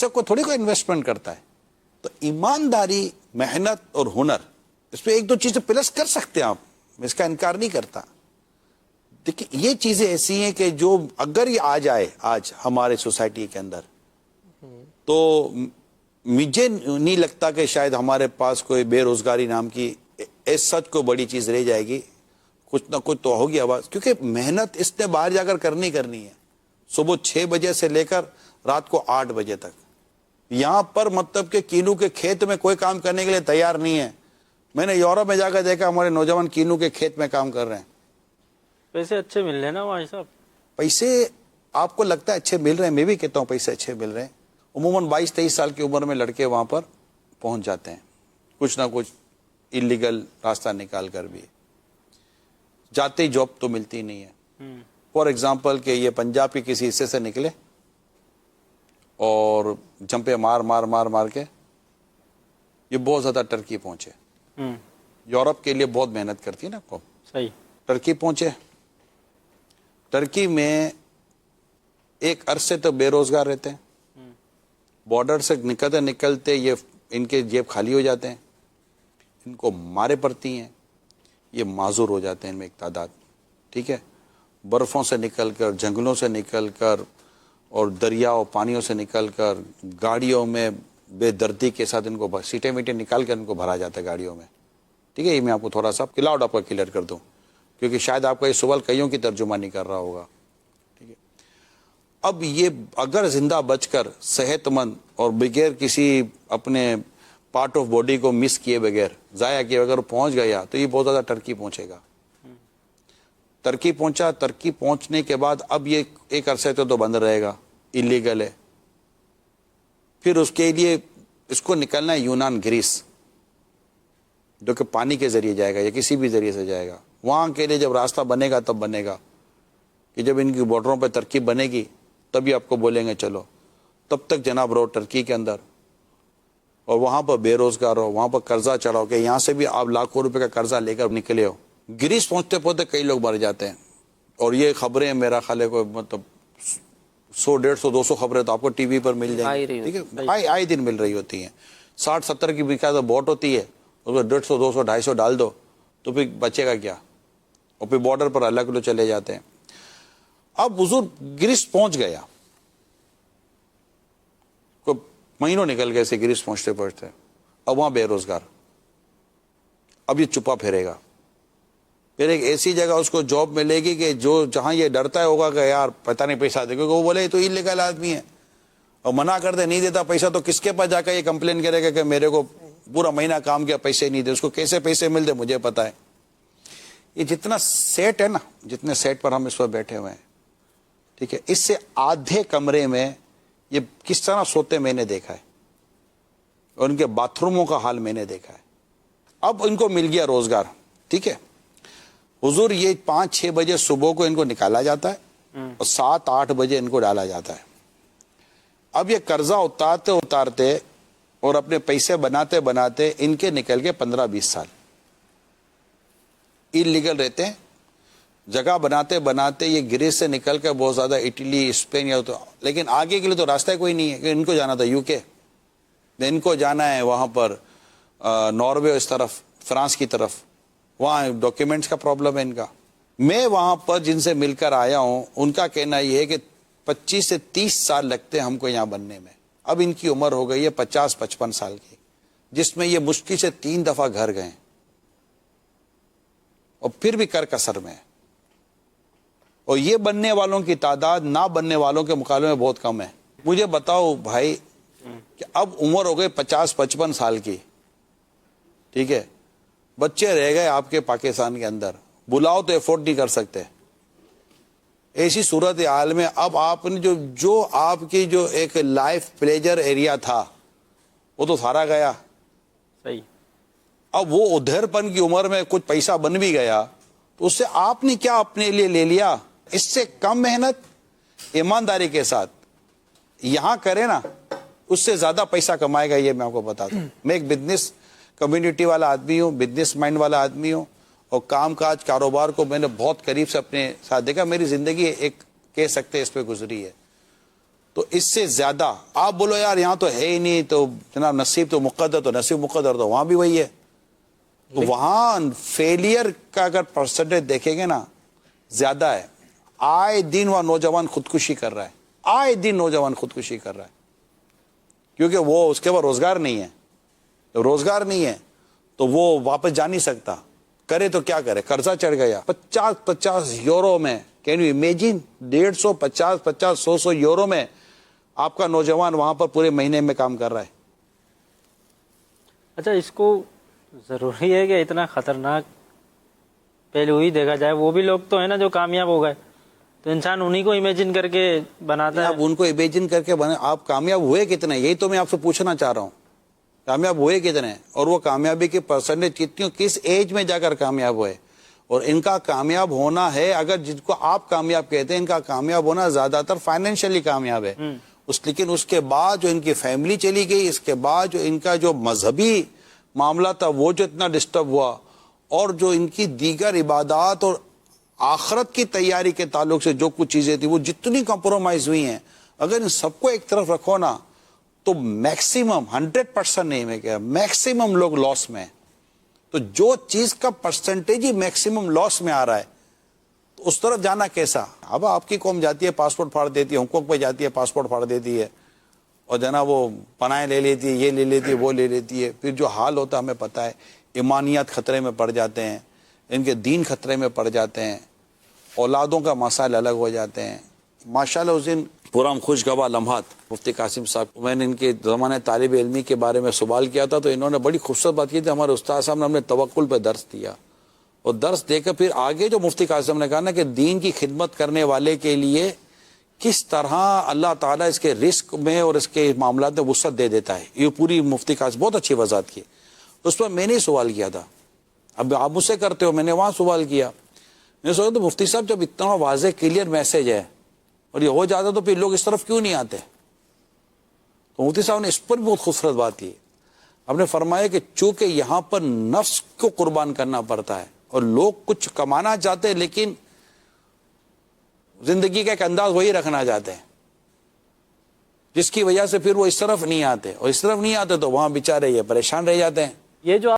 سب کو تھوڑی کوئی انویسٹمنٹ کرتا ہے. تو ایمانداری, محنت اور ہنر, اس پہ ایک دو چیزیں پلس کر سکتے ہیں آپ, میں اس کا انکار نہیں کرتا. دیکھیں یہ چیزیں ایسی ہیں کہ جو اگر یہ آ جائے آج ہمارے سوسائٹی کے اندر, تو مجھے نہیں لگتا کہ شاید ہمارے پاس کوئی بے روزگاری نام کی ایس سچ کو بڑی چیز رہ جائے گی. کچھ نہ کچھ تو ہوگی آواز, کیونکہ محنت اس نے باہر جا کر کرنی ہے. صبح 6 بجے سے لے کر رات کو 8 بجے تک. یہاں پر مطلب کہ کینو کے کھیت میں کوئی کام کرنے کے لیے تیار نہیں ہے. میں نے یورپ میں جا کر دیکھا ہمارے نوجوان کینو کے کھیت میں کام کر رہے ہیں. پیسے اچھے مل رہے ہیں نا وہاں صاحب. پیسے آپ کو لگتا ہے اچھے مل رہے ہیں, میں بھی کہتا ہوں پیسے اچھے مل رہے ہیں. عموماً 22-23 سال کی عمر میں لڑکے وہاں پر پہنچ جاتے ہیں, کچھ نہ کچھ انلیگل راستہ نکال کر بھی. جاتے ہی جاب تو ملتی نہیں ہے. فار ایگزامپل کہ یہ پنجاب کے کسی حصے سے نکلے اور جمپے مار کے یہ بہت زیادہ ٹرکی پہنچے. یورپ کے لیے بہت محنت کرتی ہے نا آپ کو. صحیح. ٹرکی پہنچے. ٹرکی میں ایک عرصے تو بے روزگار رہتے ہیں. بارڈر سے نکلتے یہ ان کے جیب خالی ہو جاتے ہیں, ان کو مارے پڑتی ہیں, یہ معذور ہو جاتے ہیں ان میں ایک تعداد. ٹھیک ہے, برفوں سے نکل کر, جنگلوں سے نکل کر, اور دریاؤں پانیوں سے نکل کر گاڑیوں میں بے دردی کے ساتھ ان کو سیٹیں میٹیں نکال کر ان کو بھرا جاتا ہے گاڑیوں میں. ٹھیک ہے, یہ میں آپ کو تھوڑا سا کلاؤڈ آپ کا کلیئر کر دوں, کیونکہ شاید آپ کا یہ سوال کئیوں کی ترجمہ نہیں کر رہا ہوگا. ٹھیک ہے, اب یہ اگر زندہ بچ کر صحت مند اور بغیر کسی اپنے پارٹ آف باڈی کو مس کیے بغیر, ضائع کیے بغیر پہنچ گیا تو یہ بہت زیادہ ٹرکی پہنچے گا. ترکی پہنچا, ترکی پہنچنے کے بعد اب یہ ایک عرصے تو بند رہے گا, انلیگل ہے. پھر اس کے لیے اس کو نکلنا ہے یونان, گریس, جو کہ پانی کے ذریعے جائے گا یا کسی بھی ذریعے سے جائے گا. وہاں کے لیے جب راستہ بنے گا تب بنے گا, کہ جب ان کی بارڈروں پہ ترکیب بنے گی تبھی آپ کو بولیں گے چلو. تب تک جناب رہو ٹرکی کے اندر, اور وہاں پر بے روزگار ہو, وہاں پر قرضہ چڑھاؤ کہ یہاں سے بھی آپ لاکھوں روپے کا قرضہ لے کر نکلے ہو. گریس پہنچتے پہنچتے کئی لوگ مر جاتے ہیں, اور یہ خبریں میرا خیال ہے کوئی مطلب 100, 150, 200 خبریں تو آپ کو ٹی وی پر مل جائیں گی. ٹھیک ہے, آئے دن مل رہی ہوتی ہیں. 60-70 کی بقاعدہ بوٹ ہوتی ہے, اس میں 150, 200, 250 ڈال دو تو پھر بچے گا کیا, اور پھر بارڈر پر الگ لوگ چلے جاتے ہیں. اب حضور گریس پہنچ گیا, کوئی مہینوں نکل گئے سے گریس پہنچتے پہنچتے, اب وہاں بے روزگار. اب یہ چپا پھرے گا. پھر ایک ایسی جگہ اس کو جاب ملے گی کہ جو جہاں یہ ڈرتا ہے ہوگا کہ یار پتہ نہیں پیسہ دے, کیونکہ وہ بولے تو انلیگل آدمی ہے, اور منع کر دے نہیں دیتا پیسہ, تو کس کے پاس جا کر یہ کمپلین کرے گا کہ میرے کو پورا مہینہ کام کیا پیسے نہیں دے. اس کو کیسے پیسے ملتے مجھے پتا ہے. یہ جتنا سیٹ ہے نا, جتنے سیٹ پر ہم اس پر بیٹھے ہوئے ہیں, ٹھیک ہے, اس سے آدھے کمرے میں یہ کس طرح سوتے میں نے دیکھا ہے, اور ان کے باتھ روموں کا حال میں نے دیکھا ہے. اب ان کو مل گیا روزگار. ٹھیک ہے حضور, یہ 5-6 بجے صبح کو ان کو نکالا جاتا ہے اور 7-8 بجے ان کو ڈالا جاتا ہے. اب یہ قرضہ اتارتے اور اپنے پیسے بناتے بناتے ان کے نکل کے 15-20 سال انلیگل رہتے ہیں. جگہ بناتے بناتے یہ گریس سے نکل کر بہت زیادہ اٹلی, اسپین یا تو, لیکن آگے کے لیے تو راستہ کوئی نہیں ہے. کہ ان کو جانا تھا UK, ان کو جانا ہے وہاں پر ناروے, اس طرف فرانس کی طرف, وہاں ڈاکیومنٹس کا پرابلم ہے ان کا. میں وہاں پر جن سے مل کر آیا ہوں ان کا کہنا یہ ہے کہ 25 سے 30 سال لگتے ہیں ہم کو یہاں بننے میں. اب ان کی عمر ہو گئی ہے 50-55 سال کی, جس میں یہ مشکل سے 3 دفعہ گھر گئے, اور پھر بھی کر کسر میں. اور یہ بننے والوں کی تعداد نہ بننے والوں کے مقابلے میں بہت کم ہے. مجھے بتاؤ بھائی کہ اب عمر ہو گئی 50-55 سال کی, ٹھیک ہے, بچے رہ گئے آپ کے پاکستان کے اندر, بلاؤ تو افورڈ نہیں کر سکتے. ایسی صورت حال میں اب آپ نے جو آپ کی جو ایک لائف پلیجر ایریا تھا وہ تو سارا گیا. صحیح. اب وہ ادھر پن کی عمر میں کچھ پیسہ بن بھی گیا تو اس سے آپ نے کیا اپنے لیے لے لیا. اس سے کم محنت ایمانداری کے ساتھ یہاں کرے نا, اس سے زیادہ پیسہ کمائے گا. یہ میں آپ کو بتاتا ہوں, میں ایک بزنس کمیونٹی والا آدمی ہوں, بزنس مائنڈ والا آدمی ہوں, اور کام کاج کاروبار کو میں نے بہت قریب سے اپنے ساتھ دیکھا. میری زندگی ایک کہہ سکتے اس پہ گزری ہے. تو تو اس سے زیادہ آپ بولو یار یہاں تو ہے ہی نہیں تو جناب نصیب تو مقدر، تو نصیب مقدر تو وہاں بھی وہی ہے. تو وہاں فیلئر کا اگر پرسنٹیج دیکھیں گے نا زیادہ ہے. آئے دن وہ نوجوان خودکشی کر رہا ہے، آئے دن نوجوان خودکشی کر رہا ہے، کیونکہ وہ اس کے پاس روزگار نہیں ہے. جب روزگار نہیں ہے تو وہ واپس جا نہیں سکتا، کرے تو کیا کرے، قرضہ چڑھ گیا. 50 یورو میں، کین یو امیجن، 150 50 100 یورو میں آپ کا نوجوان وہاں پر پورے مہینے میں کام کر رہا ہے. اچھا، اس کو ضروری ہے کہ اتنا خطرناک پہلو ہی دیکھا جائے؟ وہ بھی لوگ تو ہیں نا جو کامیاب ہو گئے، تو انسان انہی کو امیجن کر کے بناتا ہے. آپ ان کو امیجن کر کے بنے، آپ کامیاب ہوئے کتنے، یہی تو میں آپ سے پوچھنا چاہ رہا ہوں. کامیاب ہوئے کتنے، اور وہ کامیابی کی پرسنٹیج کتنی، کس ایج میں جا کر کامیاب ہوئے. اور ان کا کامیاب ہونا ہے، اگر جن کو آپ کامیاب کہتے ہیں، ان کا کامیاب ہونا زیادہ تر فائنینشلی کامیاب ہے. لیکن اس کے بعد جو ان کی فیملی چلی گئی، اس کے بعد جو ان کا جو مذہبی معاملہ تھا وہ جو اتنا ڈسٹرب ہوا، اور جو ان کی دیگر عبادات اور آخرت کی تیاری کے تعلق سے جو کچھ چیزیں تھیں وہ جتنی کمپرومائز ہوئی ہیں، اگر ان سب کو ایک طرف رکھو نا تو میکسیمم 100% نہیں، میں کہہ میکسیمم لوگ لاس میں. تو جو چیز کا پرسنٹیج ہی میکسیمم لاس میں آ رہا ہے تو اس طرف جانا کیسا. اب آپ کی قوم جاتی ہے پاسپورٹ پھاڑ دیتی ہے، ہانگ کانگ پہ جاتی ہے پاسپورٹ پھاڑ دیتی ہے، اور جناب وہ پناہیں لے لیتی ہے، یہ لے لیتی ہے، وہ لے لیتی ہے. پھر جو حال ہوتا ہے ہمیں پتہ ہے، ایمانیات خطرے میں پڑ جاتے ہیں، ان کے دین خطرے میں پڑ جاتے ہیں، اولادوں کا مسائل الگ ہو جاتے ہیں. ماشاءاللہ اس دن پورا خوشگوار لمحات مفتی قاسم صاحب، میں نے ان کے زمانے طالب علمی کے بارے میں سوال کیا تھا تو انہوں نے بڑی خوبصورت بات کی تھی. ہمارے استاد صاحب نے ہمیں توکل پہ درس دیا، اور درس دے کر پھر آگے جو مفتی قاسم نے کہا نا کہ دین کی خدمت کرنے والے کے لیے کس طرح اللہ تعالیٰ اس کے رزق میں اور اس کے معاملات میں وسعت دے دیتا ہے. یہ پوری مفتی قاسم بہت اچھی وضاحت کی. اس پر میں نے سوال کیا تھا، اب آپ مجھ سے کرتے ہو، میں نے وہاں سوال کیا. میں سوچا تو مفتی صاحب جب اتنا واضح کلیئر میسج ہے اور یہ ہو جاتا تو پھر لوگ اس طرف کیوں نہیں آتے. تو مفتی صاحب نے اس پر بہت خوبصورت بات کی. آپ نے فرمایا کہ چونکہ یہاں پر نفس کو قربان کرنا پڑتا ہے اور لوگ کچھ کمانا چاہتے ہیں لیکن زندگی کا ایک انداز وہی رکھنا چاہتے ہیں، جس کی وجہ سے پھر وہ اس طرف نہیں آتے، اور اس طرف نہیں آتے تو وہاں بیچارے یہ پریشان رہ جاتے ہیں. یہ جو